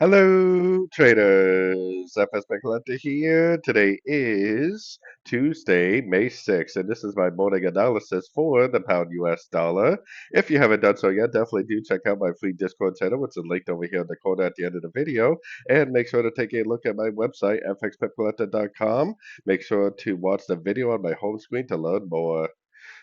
Hello, traders. FX Pip Collector here. Today is Tuesday, May 6th, and this is my morning analysis for the pound US dollar. If you haven't done so yet, definitely do check out my free Discord channel, which is linked over here in the corner at the end of the video. And make sure to take a look at my website, fxpipcollector.com. Make sure to watch the video on my home screen to learn more.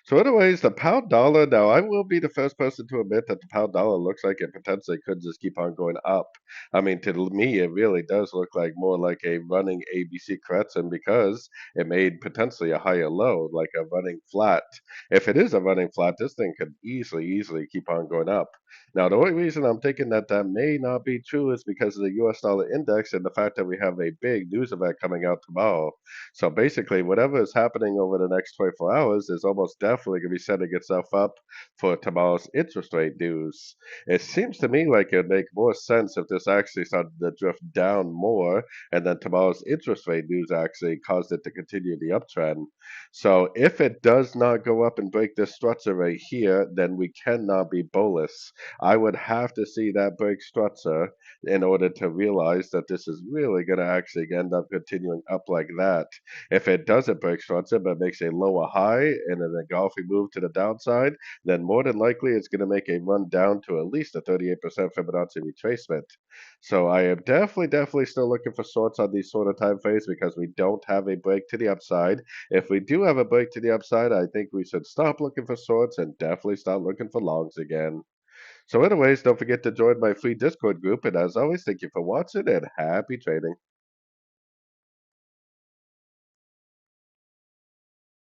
So, anyways, the pound dollar. Now, I will be the first person to admit that the pound dollar looks like it potentially could just keep on going up. I mean, to me, it really does look like more like a running ABC correction because it made potentially a higher low, like a running flat. If it is a running flat, this thing could easily keep on going up. Now, the only reason I'm thinking that that may not be true is because of the US dollar index and the fact that we have a big news event coming out tomorrow. So basically, whatever is happening over the next 24 hours is almost definitely going to be setting itself up for tomorrow's interest rate news. It seems to me like it'd make more sense if this actually started to drift down more, and then tomorrow's interest rate news actually caused it to continue the uptrend. So if it does not go up and break this structure right here, then we cannot be bullish. I would have to see that break structure in order to realize that this is really going to actually end up continuing up like that. If it doesn't break structure but makes a lower high and an engulfing move to the downside, then more than likely it's going to make a run down to at least a 38% Fibonacci retracement. So I am definitely still looking for shorts on these sort of time frames because we don't have a break to the upside. If we do have a break to the upside, I think we should stop looking for shorts and definitely start looking for longs again. So anyways, don't forget to join my free Discord group. And as always, thank you for watching and happy trading.